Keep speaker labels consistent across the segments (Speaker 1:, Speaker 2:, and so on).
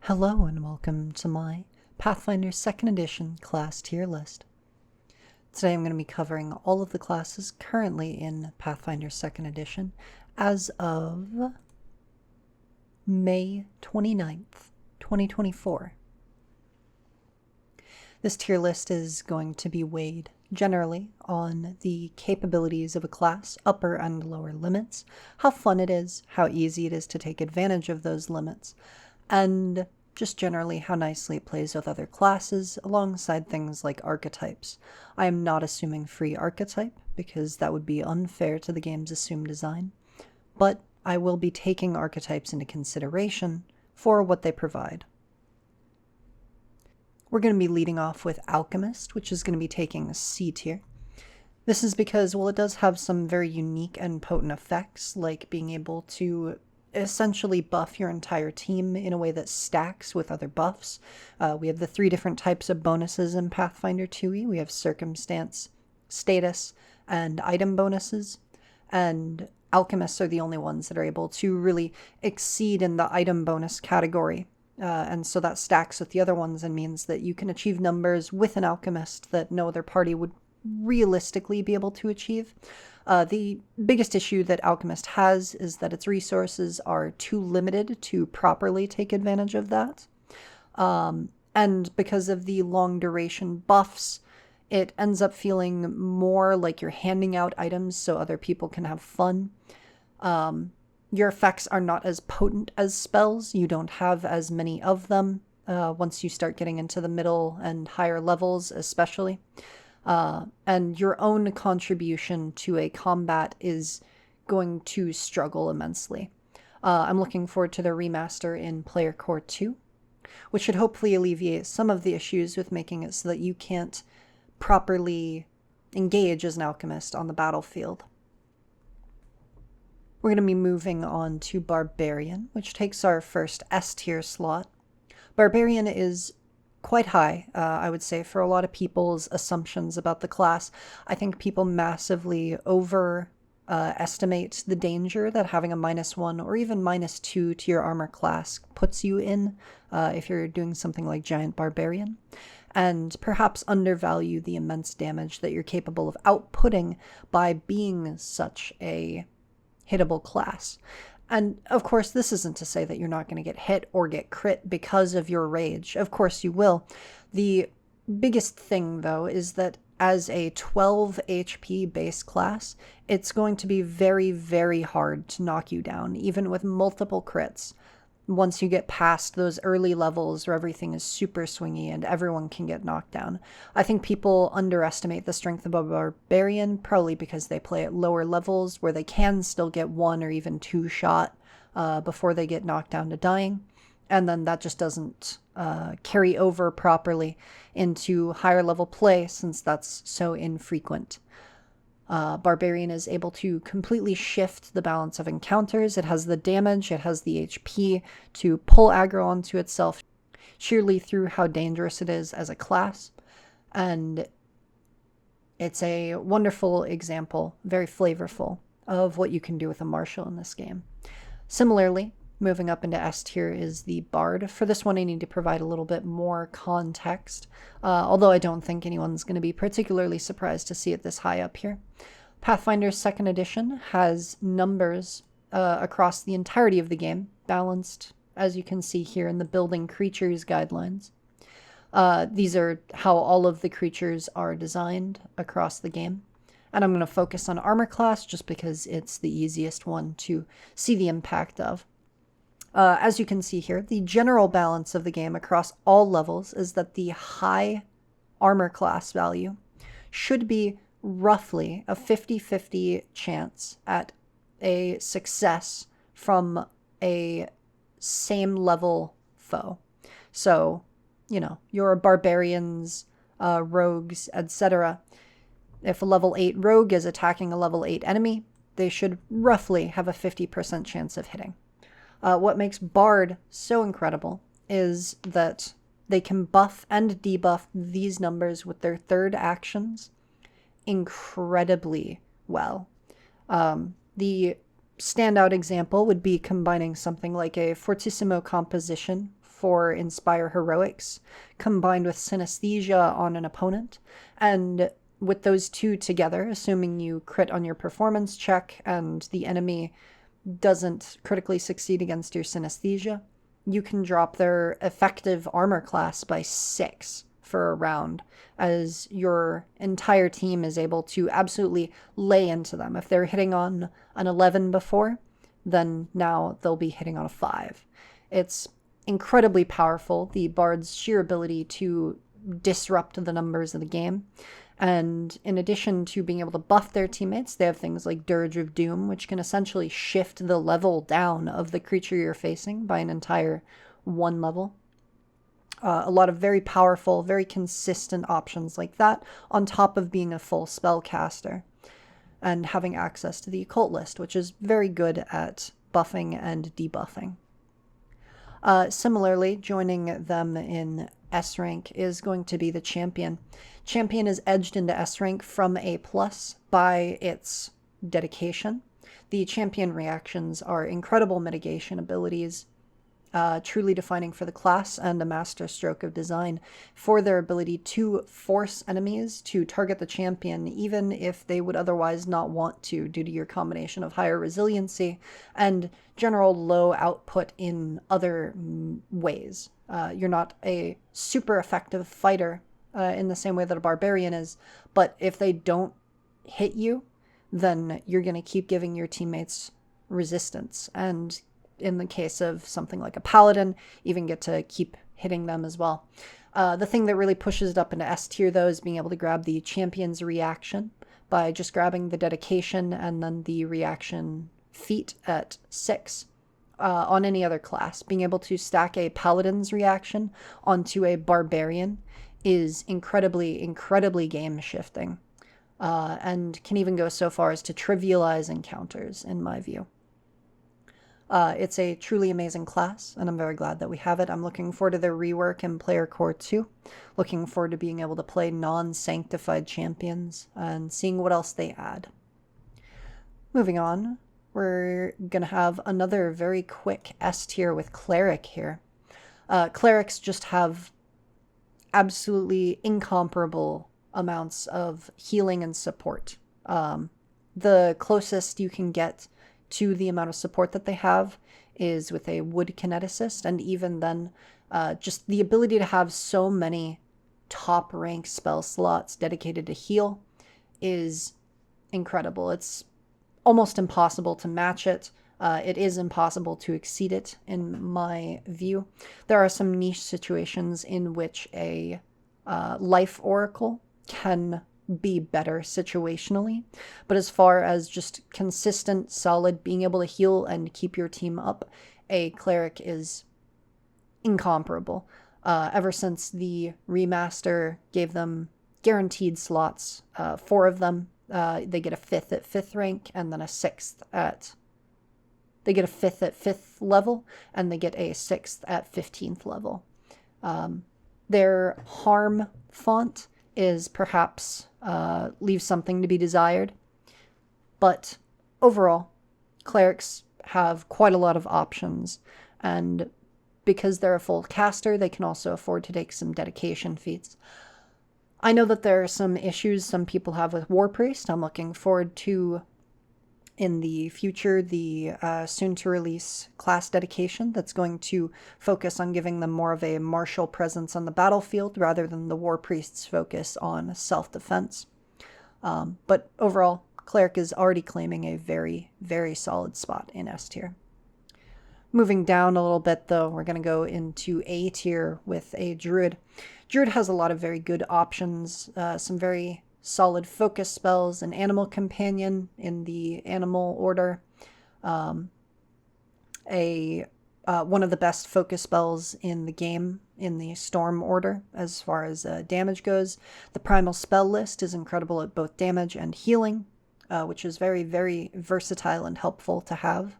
Speaker 1: Hello and welcome to my Pathfinder 2nd Edition class tier list. Today I'm going to be covering all of the classes currently in Pathfinder 2nd Edition as of May 29th, 2024. This tier list is going to be weighed generally on the capabilities of a class, upper and lower limits, how fun it is, how easy it is to take advantage of those limits, and just generally how nicely it plays with other classes alongside things like archetypes. I am not assuming free archetype because that would be unfair to the game's assumed design, but I will be taking archetypes into consideration for what they provide. We're going to be leading off with Alchemist, which is going to be taking C tier. This is because, well, it does have some very unique and potent effects, like being able to essentially buff your entire team in a way that stacks with other buffs. We have the 3 different types of bonuses in Pathfinder 2e. We have Circumstance, Status, and Item bonuses, and Alchemists are the only ones that are able to really exceed in the item bonus category. And so that stacks with the other ones and means that you can achieve numbers with an Alchemist that no other party would realistically be able to achieve. The biggest issue that Alchemist has is that its resources are too limited to properly take advantage of that. And because of the long duration buffs, it ends up feeling more like you're handing out items so other people can have fun. Your effects are not as potent as spells. You don't have as many of them once you start getting into the middle and higher levels especially. And your own contribution to a combat is going to struggle immensely. I'm looking forward to the remaster in Player Core 2, which should hopefully alleviate some of the issues with making it so that you can't properly engage as an alchemist on the battlefield. We're going to be moving on to Barbarian, which takes our first S tier slot. Barbarian is quite high, I would say, for a lot of people's assumptions about the class. I think people massively overestimate the danger that having a -1 or even -2 to your armor class puts you in if you're doing something like Giant Barbarian, and perhaps undervalue the immense damage that you're capable of outputting by being such a hittable class. And of course, this isn't to say that you're not going to get hit or get crit because of your rage. Of course you will. The biggest thing, though, is that as a 12 HP base class, it's going to be very, very hard to knock you down, even with multiple crits. Once you get past those early levels where everything is super swingy and everyone can get knocked down. I think people underestimate the strength of a Barbarian, probably because they play at lower levels where they can still get 1 or even 2 shot before they get knocked down to dying. And then that just doesn't carry over properly into higher level play since that's so infrequent. Barbarian is able to completely shift the balance of encounters. It has the damage, it has the HP to pull aggro onto itself sheerly through how dangerous it is as a class. And it's a wonderful example, very flavorful, of what you can do with a martial in this game. Similarly, moving up into S tier is the Bard. For this one, I need to provide a little bit more context, although I don't think anyone's going to be particularly surprised to see it this high up here. Pathfinder 2nd Edition has numbers across the entirety of the game, balanced, as you can see here in the Building Creatures guidelines. These are how all of the creatures are designed across the game. And I'm going to focus on armor class just because it's the easiest one to see the impact of. As you can see here, the general balance of the game across all levels is that the high armor class value should be roughly a 50-50 chance at a success from a same level foe. So, you know, your barbarians, rogues, etc. If a level 8 rogue is attacking a level 8 enemy, they should roughly have a 50% chance of hitting. What makes Bard so incredible is that they can buff and debuff these numbers with their third actions incredibly well. The standout example would be combining something like a Fortissimo composition for Inspire Heroics, combined with Synesthesia on an opponent. And with those two together, assuming you crit on your performance check and the enemy doesn't critically succeed against your Synesthesia, you can drop their effective armor class by 6 for a round, as your entire team is able to absolutely lay into them. If they're hitting on an 11 before, then now they'll be hitting on a 5. It's incredibly powerful, the Bard's sheer ability to disrupt the numbers of the game. And in addition to being able to buff their teammates, they have things like Dirge of Doom, which can essentially shift the level down of the creature you're facing by an entire 1 level. A lot of very powerful, very consistent options like that, on top of being a full spellcaster and having access to the occult list, which is very good at buffing and debuffing. Similarly, joining them in S rank is going to be the champion. Champion is edged into S rank from A+ by its dedication. The champion reactions are incredible mitigation abilities, truly defining for the class, and a master stroke of design for their ability to force enemies to target the champion, even if they would otherwise not want to, due to your combination of higher resiliency and general low output in other ways. You're not a super effective fighter in the same way that a barbarian is, but if they don't hit you, then you're going to keep giving your teammates resistance, and in the case of something like a paladin, even get to keep hitting them as well. The thing that really pushes it up into S tier, though, is being able to grab the champion's reaction by just grabbing the dedication and then the reaction feat at 6 on any other class. Being able to stack a paladin's reaction onto a barbarian is incredibly, incredibly game shifting, and can even go so far as to trivialize encounters, in my view. It's a truly amazing class, and I'm very glad that we have it. I'm looking forward to their rework in Player Core 2. Looking forward to being able to play non-sanctified champions and seeing what else they add. Moving on, we're going to have another very quick S tier with Cleric here. Clerics just have absolutely incomparable amounts of healing and support. The closest you can get to the amount of support that they have is with a wood kineticist, and even then, just the ability to have so many top rank spell slots dedicated to heal is incredible. It's almost impossible to match it. It is impossible to exceed it, in my view. There are some niche situations in which a life oracle can be better situationally, but as far as just consistent, solid, being able to heal and keep your team up, a cleric is incomparable. Ever since the remaster gave them guaranteed slots, 4 of them, they get a 5th at 5th rank, and then a 6th at... They get a 5th at 5th level, and they get a 6th at 15th level. Their harm font is perhaps leaves something to be desired, but overall, clerics have quite a lot of options, and because they're a full caster, they can also afford to take some dedication feats. I know that there are some issues some people have with War Priest. I'm looking forward to, in the future, the soon-to-release class dedication that's going to focus on giving them more of a martial presence on the battlefield rather than the War Priest's focus on self-defense. But overall, Cleric is already claiming a very, very solid spot in S tier. Moving down a little bit, though, we're going to go into A tier with a Druid. Druid has a lot of very good options, some very solid focus spells, an animal companion in the animal order, one of the best focus spells in the game in the storm order as far as damage goes. The primal spell list is incredible at both damage and healing, which is very, very versatile and helpful to have.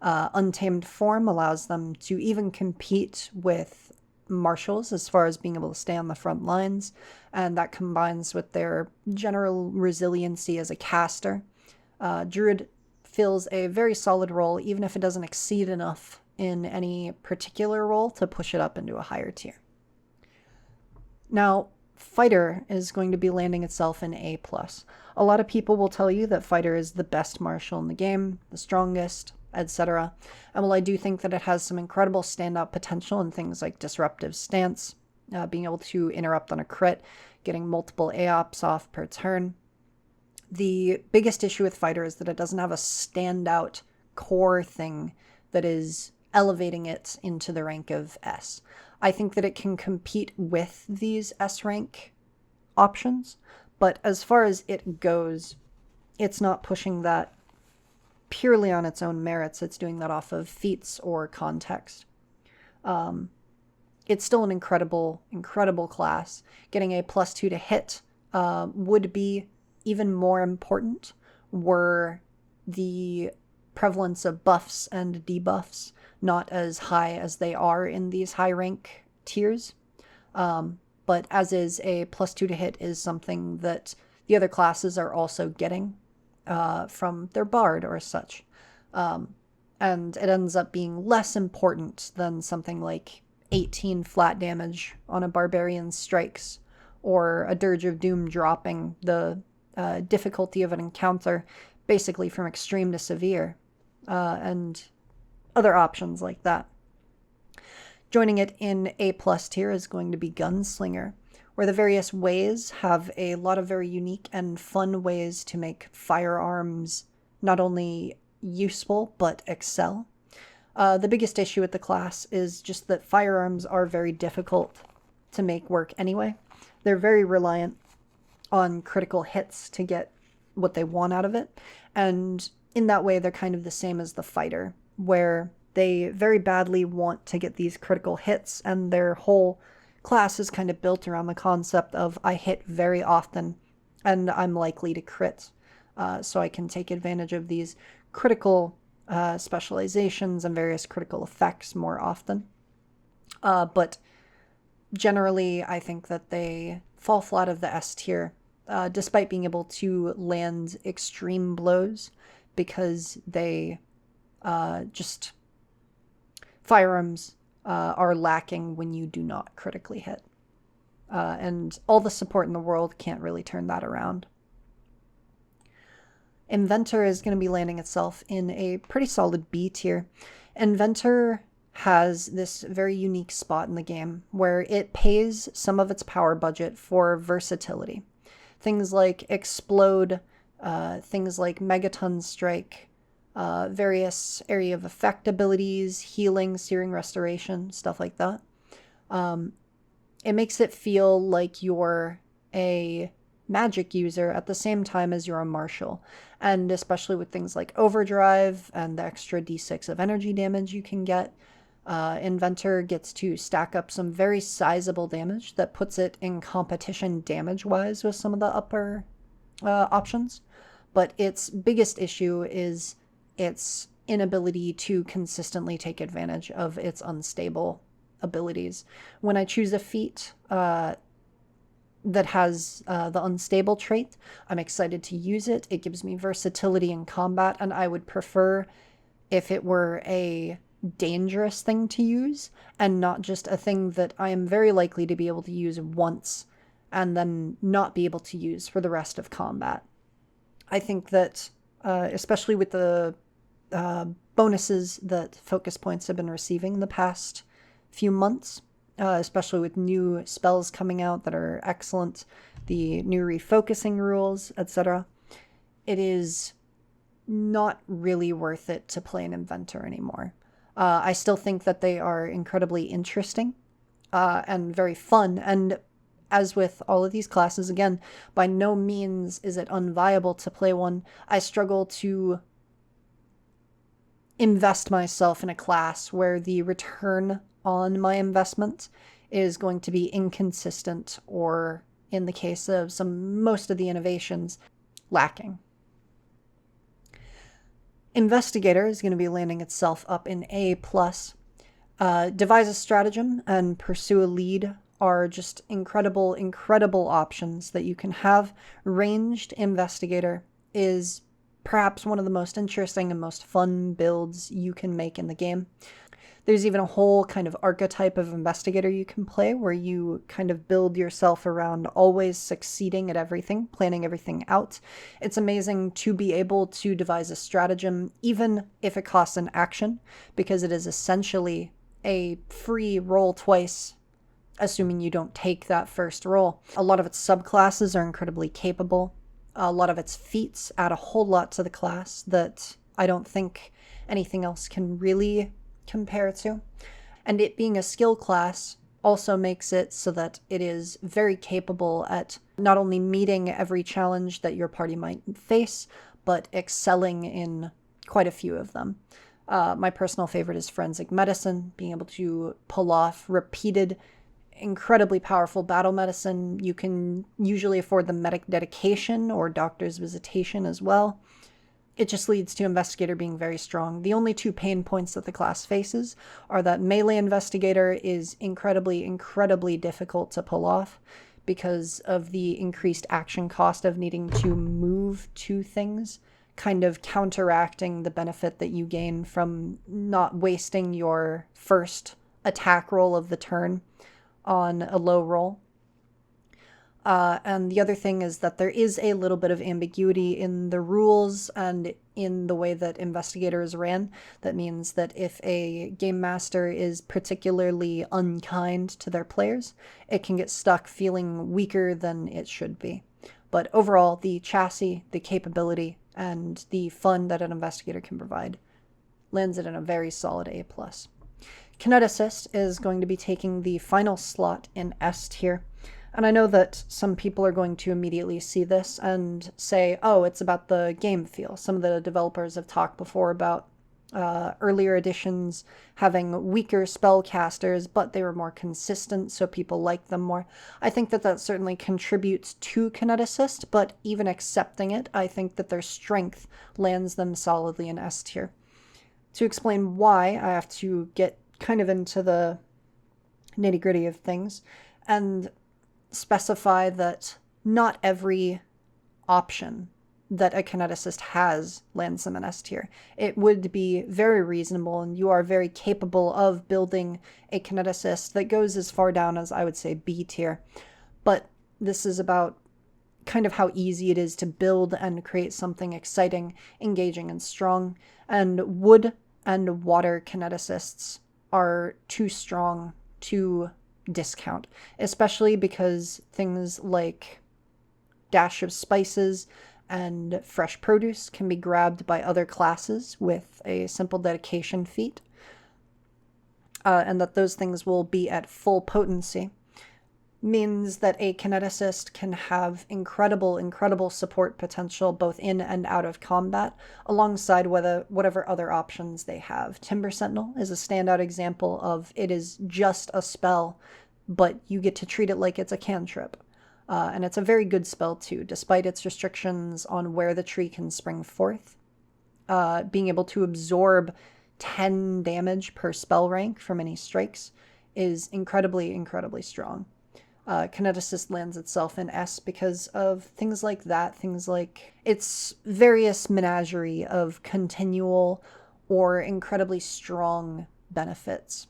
Speaker 1: Untamed form allows them to even compete with marshals as far as being able to stay on the front lines, and that combines with their general resiliency as a caster. Druid fills a very solid role, even if it doesn't exceed enough in any particular role to push it up into a higher tier. Now, Fighter is going to be landing itself in A+. A lot of people will tell you that Fighter is the best martial in the game, the strongest, etc. And while I do think that it has some incredible standout potential in things like disruptive stance, being able to interrupt on a crit, getting multiple AOPs off per turn, the biggest issue with Fighter is that it doesn't have a standout core thing that is elevating it into the rank of S. I think that it can compete with these S rank options, but as far as it goes, it's not pushing that purely on its own merits. It's doing that off of feats or context. It's still an incredible, incredible class. Getting a +2 to hit would be even more important were the prevalence of buffs and debuffs not as high as they are in these high rank tiers. But as is, a +2 to hit is something that the other classes are also getting from their bard or such. And it ends up being less important than something like 18 flat damage on a Barbarian strikes, or a Dirge of Doom dropping the difficulty of an encounter basically from extreme to severe, and other options like that. Joining it in A+ tier is going to be Gunslinger, where the various ways have a lot of very unique and fun ways to make firearms not only useful but excel. The biggest issue with the class is just that firearms are very difficult to make work anyway. They're very reliant on critical hits to get what they want out of it, and in that way they're kind of the same as the Fighter, where they very badly want to get these critical hits, and their whole class is kind of built around the concept of I hit very often and I'm likely to crit, so I can take advantage of these critical specializations and various critical effects more often. But generally I think that they fall flat of the S tier, despite being able to land extreme blows, because they just firearms are lacking when you do not critically hit. And all the support in the world can't really turn that around. Inventor is going to be landing itself in a pretty solid B tier. Inventor has this very unique spot in the game where it pays some of its power budget for versatility. Things like Explode, things like Megaton Strike, various area of effect abilities, healing, searing restoration, stuff like that. It makes it feel like you're a magic user at the same time as you're a martial, and especially with things like overdrive and the extra d6 of energy damage you can get, Inventor gets to stack up some very sizable damage that puts it in competition damage-wise with some of the upper options. But its biggest issue is its inability to consistently take advantage of its unstable abilities. When I choose a feat that has the unstable trait, I'm excited to use it. It gives me versatility in combat, and I would prefer if it were a dangerous thing to use and not just a thing that I am very likely to be able to use once and then not be able to use for the rest of combat. I think that especially with the bonuses that focus points have been receiving the past few months, especially with new spells coming out that are excellent, the new refocusing rules, etc., it is not really worth it to play an Inventor anymore. I still think that they are incredibly interesting and very fun, and as with all of these classes, again, by no means is it unviable to play one. I struggle to invest myself in a class where the return on my investment is going to be inconsistent, or in the case of most of the innovations, lacking. Investigator is going to be landing itself up in A+. Devise a stratagem and pursue a lead are just incredible, incredible options that you can have. Ranged Investigator is perhaps one of the most interesting and most fun builds you can make in the game. There's even a whole kind of archetype of Investigator you can play where you kind of build yourself around always succeeding at everything, planning everything out. It's amazing to be able to devise a stratagem, even if it costs an action, because it is essentially a free roll twice, assuming you don't take that first roll. A lot of its subclasses are incredibly capable. A lot of its feats add a whole lot to the class that I don't think anything else can really compare to. And it being a skill class also makes it so that it is very capable at not only meeting every challenge that your party might face, but excelling in quite a few of them. My personal favorite is Forensic Medicine, being able to pull off repeated, incredibly powerful battle medicine. You can usually afford the Medic Dedication or Doctor's Visitation as well. It just leads to Investigator being very strong. The only two pain points that the class faces are that melee Investigator is incredibly, incredibly difficult to pull off because of the increased action cost of needing to move to things, kind of counteracting the benefit that you gain from not wasting your first attack roll of the turn on a low roll. And the other thing is that there is a little bit of ambiguity in the rules and in the way that Investigator is ran. That means that if a game master is particularly unkind to their players, it can get stuck feeling weaker than it should be. But overall, the chassis, the capability, and the fun that an Investigator can provide lands it in a very solid A+. Kineticist is going to be taking the final slot in S tier. And I know that some people are going to immediately see this and say, oh, it's about the game feel. Some of the developers have talked before about earlier editions having weaker spellcasters, but they were more consistent, so people liked them more. I think that that certainly contributes to Kineticist, but even accepting it, I think that their strength lands them solidly in S tier. To explain why, I have to get kind of into the nitty-gritty of things and specify that not every option that a Kineticist has lands them in S tier. It would be very reasonable, and you are very capable of building a Kineticist that goes as far down as, I would say, B tier. But this is about kind of how easy it is to build and create something exciting, engaging, and strong. And wood and water Kineticists are too strong to discount, especially because things like dash of spices and fresh produce can be grabbed by other classes with a simple dedication feat, and that those things will be at full potency, means that a Kineticist can have incredible support potential both in and out of combat, alongside whatever other options they have. Timber Sentinel is a standout example of it is just a spell, but you get to treat it like it's a cantrip. And it's a very good spell too, despite its restrictions on where the tree can spring forth. Being able to absorb 10 damage per spell rank from any strikes is incredibly strong. Kineticist lands itself in S because of things like that, things like its various menagerie of continual or incredibly strong benefits.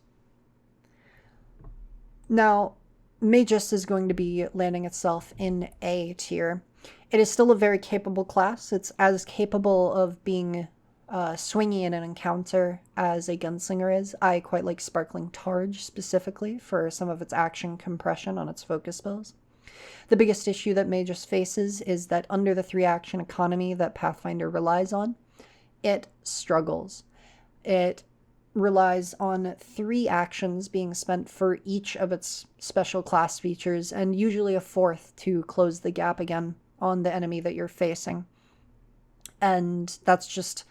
Speaker 1: Now, Magus is going to be landing itself in A tier. It is still a very capable class. It's as capable of being swingy in an encounter as a Gunslinger is. I quite like Sparkling Targe specifically for some of its action compression on its focus spells. The biggest issue that Magus faces is that under the 3-action economy that Pathfinder relies on, it struggles. It relies on 3 actions being spent for each of its special class features, and usually a 4th to close the gap again on the enemy that you're facing. And that's just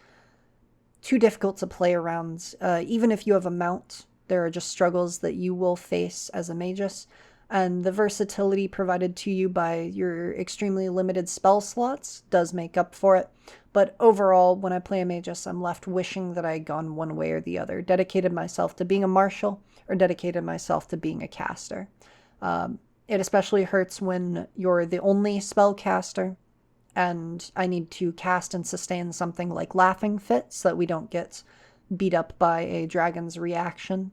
Speaker 1: too difficult to play around. Even if you have a mount, there are just struggles that you will face as a Magus, and the versatility provided to you by your extremely limited spell slots does make up for it. But overall, when I play a Magus, I'm left wishing that I had gone one way or the other, dedicated myself to being a martial or dedicated myself to being a caster. It especially hurts when you're the only spellcaster and I need to cast and sustain something like Laughing Fit so that we don't get beat up by a dragon's reaction,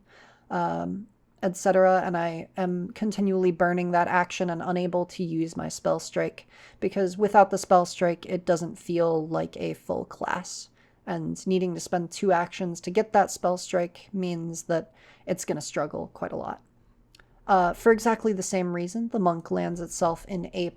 Speaker 1: etc. And I am continually burning that action and unable to use my spell strike, because without the spell strike, it doesn't feel like a full class. And needing to spend 2 actions to get that spell strike means that it's going to struggle quite a lot. For exactly the same reason, the monk lands itself in A+,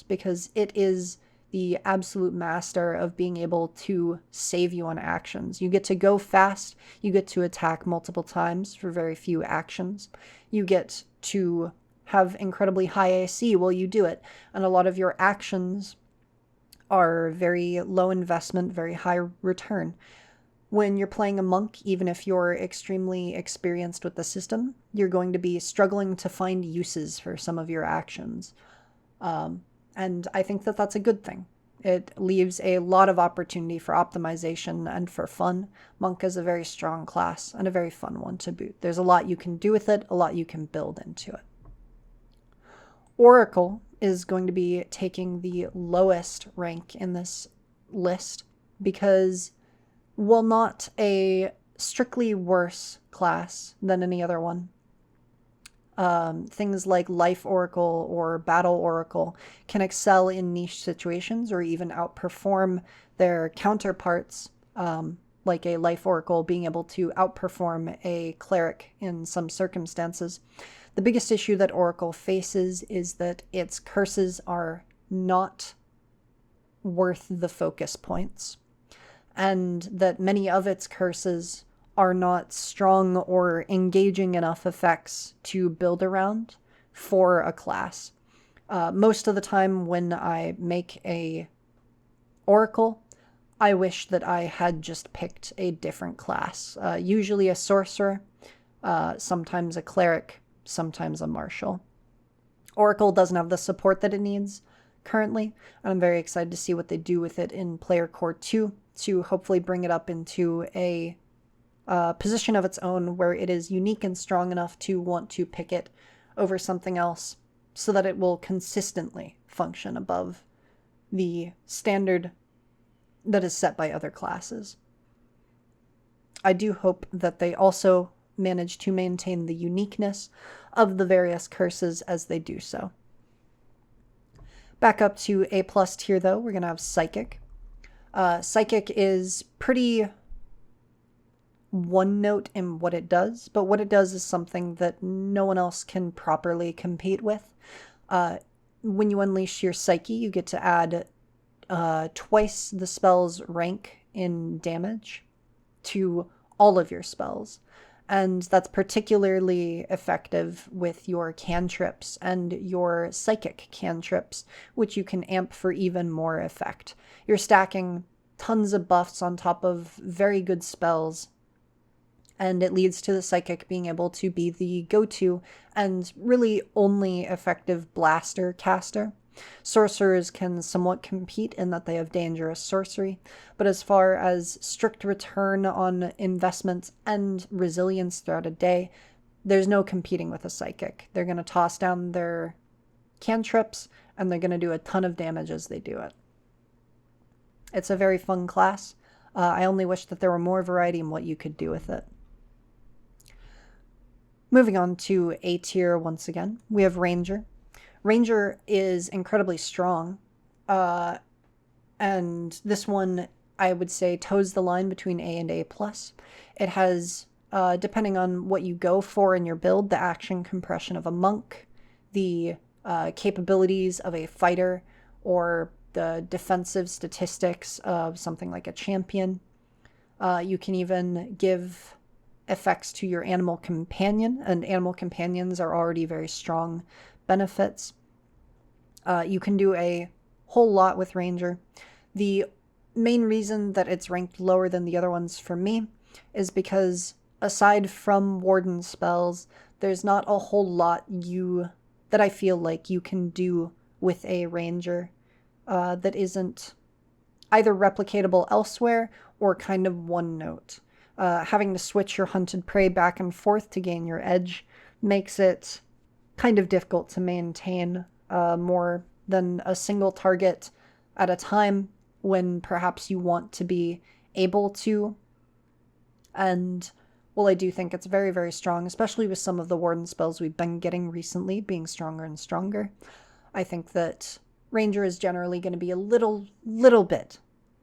Speaker 1: because it is the absolute master of being able to save you on actions. You get to go fast, you get to attack multiple times for very few actions, you get to have incredibly high AC while you do it, and a lot of your actions are very low investment, very high return. When you're playing a monk, even if you're extremely experienced with the system, you're going to be struggling to find uses for some of your actions. And I think that that's a good thing. It leaves a lot of opportunity for optimization and for fun. Monk is a very strong class and a very fun one to boot. There's a lot you can do with it, a lot you can build into it. Oracle is going to be taking the lowest rank in this list because, while not a strictly worse class than any other one, things like Life Oracle or Battle Oracle can excel in niche situations or even outperform their counterparts, like a Life Oracle being able to outperform a Cleric in some circumstances. The biggest issue that Oracle faces is that its curses are not worth the focus points, and that many of its curses are not strong or engaging enough effects to build around for a class. Most of the time when I make a Oracle, I wish that I had just picked a different class. Usually a Sorcerer, sometimes a Cleric, sometimes a Martial. Oracle doesn't have the support that it needs currently, and I'm very excited to see what they do with it in Player Core 2 to hopefully bring it up into a position of its own where it is unique and strong enough to want to pick it over something else so that it will consistently function above the standard that is set by other classes. I do hope that they also manage to maintain the uniqueness of the various curses as they do so. Back up to A+ tier though, we're going to have Psychic. Psychic is pretty one note in what it does, but what it does is something that no one else can properly compete with. When you unleash your Psyche, you get to add twice the spell's rank in damage to all of your spells. And that's particularly effective with your cantrips and your psychic cantrips, which you can amp for even more effect. You're stacking tons of buffs on top of very good spells, and it leads to the psychic being able to be the go-to and really only effective blaster caster. Sorcerers can somewhat compete in that they have dangerous sorcery, but as far as strict return on investment and resilience throughout a day, there's no competing with a psychic. They're going to toss down their cantrips, and they're going to do a ton of damage as they do it. It's a very fun class. I only wish that there were more variety in what you could do with it. Moving on to A tier once again, we have Ranger. Ranger is incredibly strong, and this one, I would say, toes the line between A and A+. It has, depending on what you go for in your build, the action compression of a monk, the capabilities of a fighter, or the defensive statistics of something like a champion. You can even give effects to your animal companion, and animal companions are already very strong benefits. You can do a whole lot with Ranger. The main reason that it's ranked lower than the other ones for me is because, aside from Warden spells, there's not a whole lot that I feel like you can do with a Ranger that isn't either replicatable elsewhere or kind of one note. Having to switch your hunted prey back and forth to gain your edge makes it kind of difficult to maintain more than a single target at a time when perhaps you want to be able to And while I do think it's very, very strong, especially with some of the Warden spells we've been getting recently being stronger and stronger, I think that Ranger is generally going to be a little bit,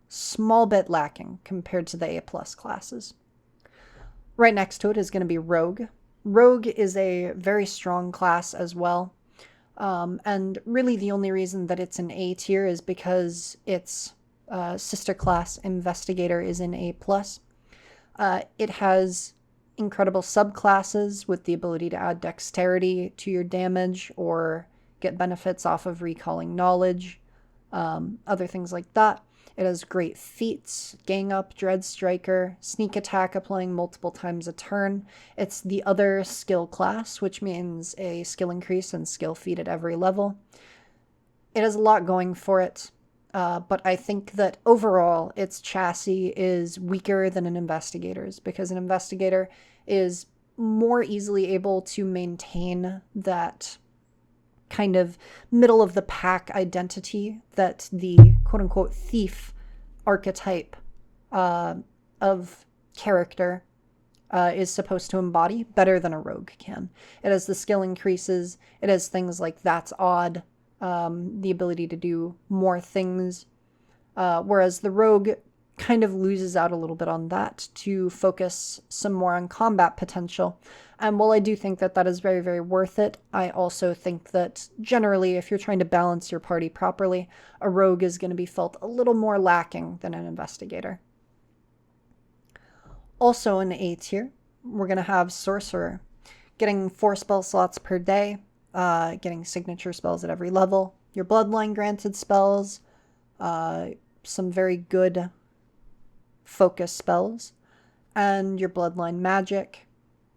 Speaker 1: small bit lacking compared to the A+ classes. Right next to it is going to be Rogue. Rogue is a very strong class as well. And really the only reason that it's an A tier is because its sister class, Investigator, is in A+. It has incredible subclasses with the ability to add dexterity to your damage or get benefits off of recalling knowledge, other things like that. It has great feats, Gang Up, Dread Striker, Sneak Attack applying multiple times a turn. It's the other skill class, which means a skill increase and skill feat at every level. It has a lot going for it, but I think that overall its chassis is weaker than an Investigator's, because an Investigator is more easily able to maintain that kind of middle of the pack identity that the quote-unquote thief archetype of character is supposed to embody better than a rogue can. It has the skill increases, it has things like That's Odd, the ability to do more things, whereas the rogue kind of loses out a little bit on that to focus some more on combat potential. And while I do think that that is very, very worth it, I also think that generally, if you're trying to balance your party properly, a rogue is going to be felt a little more lacking than an Investigator. Also in A tier, we're going to have Sorcerer, getting 4 spell slots per day, getting signature spells at every level, your bloodline granted spells, some very good focus spells, and your bloodline magic.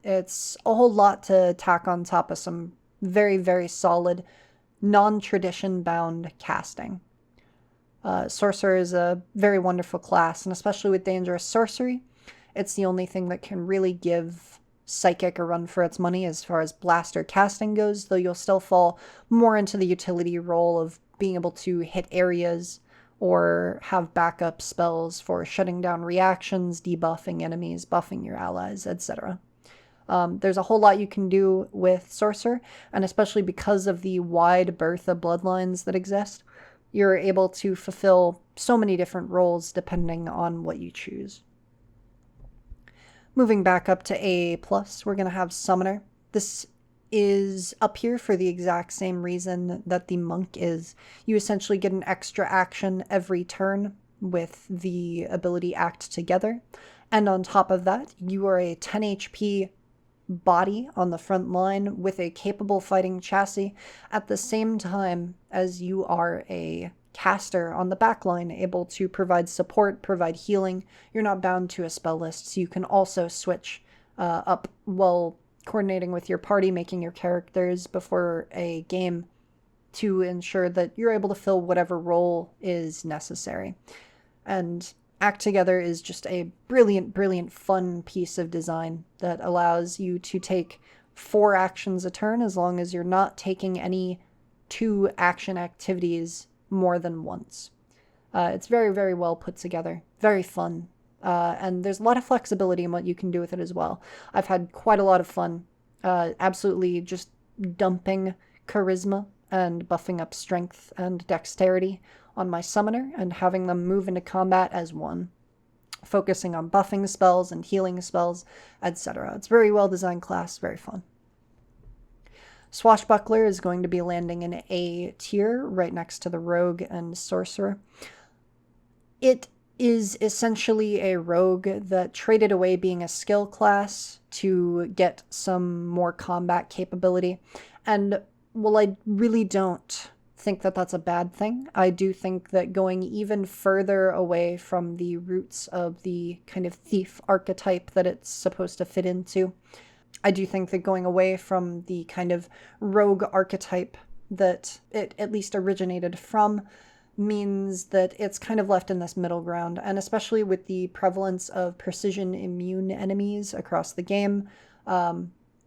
Speaker 1: It's a whole lot to tack on top of some very, very solid non-tradition bound casting. Sorcerer is a very wonderful class, and especially with dangerous sorcery, it's the only thing that can really give Psychic a run for its money as far as blaster casting goes, though you'll still fall more into the utility role of being able to hit areas or have backup spells for shutting down reactions, debuffing enemies, buffing your allies, etc. There's a whole lot you can do with Sorcerer, and especially because of the wide berth of bloodlines that exist, you're able to fulfill so many different roles depending on what you choose. Moving back up to A+, we're going to have Summoner. This is up here for the exact same reason that the Monk is. You essentially get an extra action every turn with the ability Act Together. And on top of that, you are a 10 HP body on the front line with a capable fighting chassis at the same time as you are a caster on the back line, able to provide support, provide healing. You're not bound to a spell list, so you can also switch up while coordinating with your party, making your characters before a game to ensure that you're able to fill whatever role is necessary. And Act Together is just a brilliant, brilliant, fun piece of design that allows you to take 4 actions a turn as long as you're not taking any 2 action activities more than once. It's very, very well put together, very fun. And there's a lot of flexibility in what you can do with it as well. I've had quite a lot of fun, absolutely just dumping charisma and buffing up strength and dexterity on my summoner and having them move into combat as one, focusing on buffing spells and healing spells, etc. It's a very well designed class, very fun. Swashbuckler is going to be landing in A tier right next to the Rogue and Sorcerer. It is essentially a rogue that traded away being a skill class to get some more combat capability. And while I really don't think that that's a bad thing, I do think that going even further away from the roots of the kind of thief archetype that it's supposed to fit into, I do think that going away from the kind of rogue archetype that it at least originated from means that it's kind of left in this middle ground. And especially with the prevalence of precision immune enemies across the game,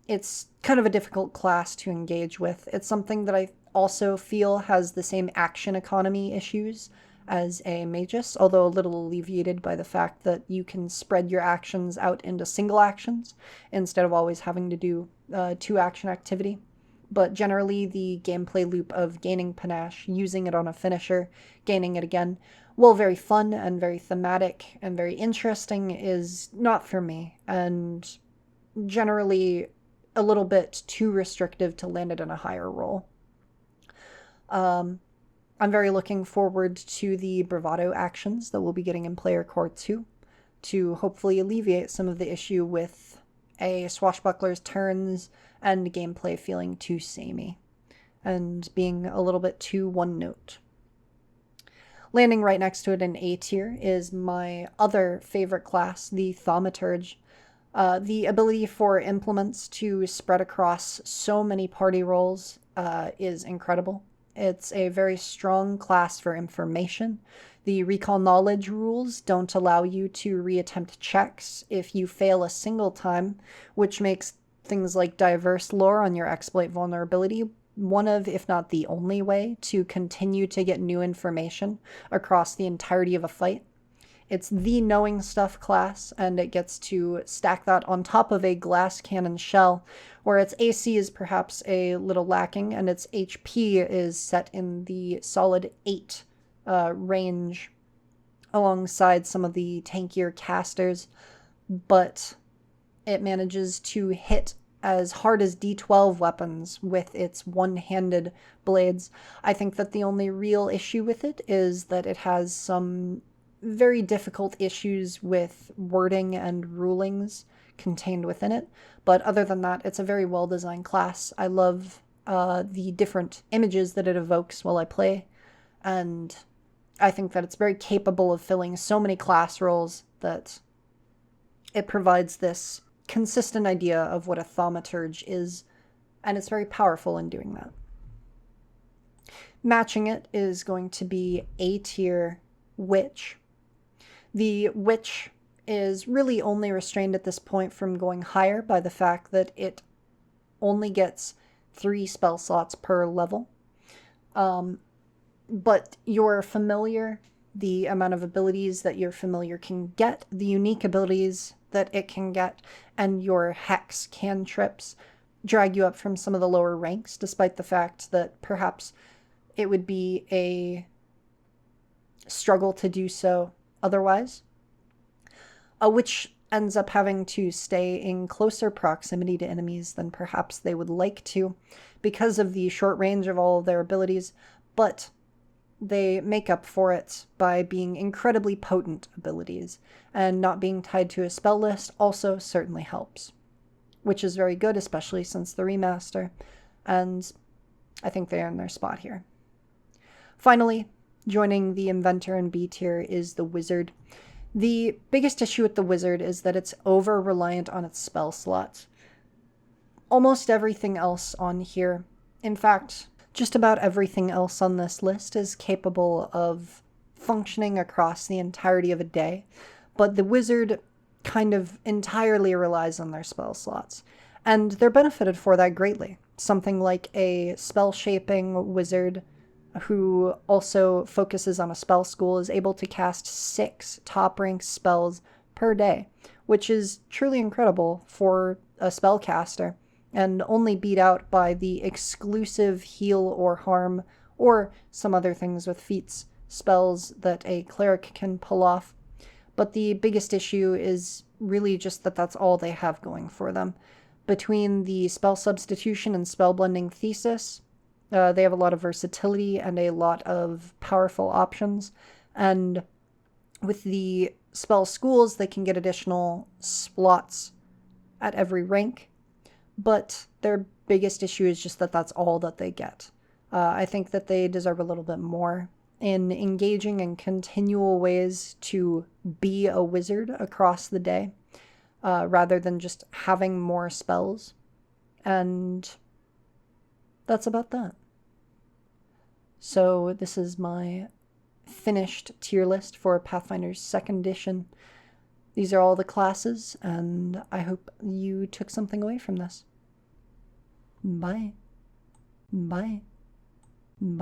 Speaker 1: it's kind of a difficult class to engage with. It's something that I also feel has the same action economy issues as a Magus, although a little alleviated by the fact that you can spread your actions out into single actions instead of always having to do 2-action activity. But generally, the gameplay loop of gaining panache, using it on a finisher, gaining it again, while very fun and very thematic and very interesting, is not for me, and generally a little bit too restrictive to land it in a higher roll. I'm very looking forward to the bravado actions that we'll be getting in Player Core 2 to hopefully alleviate some of the issue with a Swashbuckler's turns and gameplay feeling too samey and being a little bit too one-note. Landing right next to it in A tier is my other favorite class, the Thaumaturge. The ability for implements to spread across so many party roles is incredible. It's a very strong class for information. The recall knowledge rules don't allow you to reattempt checks if you fail a single time, which makes things like diverse lore on your exploit vulnerability one of, if not the only way, to continue to get new information across the entirety of a fight. It's the knowing stuff class, and it gets to stack that on top of a glass cannon shell, where its AC is perhaps a little lacking, and its HP is set in the solid 8 range alongside some of the tankier casters, but it manages to hit as hard as D12 weapons with its one-handed blades. I think that the only real issue with it is that it has some very difficult issues with wording and rulings contained within it, but other than that, it's a very well-designed class. I love the different images that it evokes while I play, and I think that it's very capable of filling so many class roles that it provides this consistent idea of what a Thaumaturge is, and it's very powerful in doing that. Matching it is going to be A tier Witch. The Witch is really only restrained at this point from going higher by the fact that it only gets 3 spell slots per level. But your familiar, the amount of abilities that your familiar can get, the unique abilities that it can get, and your hex cantrips drag you up from some of the lower ranks, despite the fact that perhaps it would be a struggle to do so otherwise. Which ends up having to stay in closer proximity to enemies than perhaps they would like to because of the short range of all of their abilities, but they make up for it by being incredibly potent abilities, and not being tied to a spell list also certainly helps, which is very good, especially since the remaster, and I think they earn their spot here. Finally, joining the Inventor in B tier is the Wizard. The biggest issue with the Wizard is that it's over-reliant on its spell slots. Almost everything else on here, in fact, just about everything else on this list, is capable of functioning across the entirety of a day, but the Wizard kind of entirely relies on their spell slots, and they're benefited for that greatly. Something like a spell-shaping Wizard who also focuses on a spell school is able to cast 6 top-ranked spells per day, which is truly incredible for a spellcaster, and only beat out by the exclusive heal or harm, or some other things with feats, spells that a Cleric can pull off. But the biggest issue is really just that that's all they have going for them. Between the spell substitution and spell blending thesis, they have a lot of versatility and a lot of powerful options, and with the spell schools, they can get additional slots at every rank, but their biggest issue is just that that's all that they get. I think that they deserve a little bit more in engaging in continual ways to be a wizard across the day, rather than just having more spells, and that's about that. So this is my finished tier list for Pathfinder's 2nd edition. These are all the classes, and I hope you took something away from this. Bye. Bye. Bye.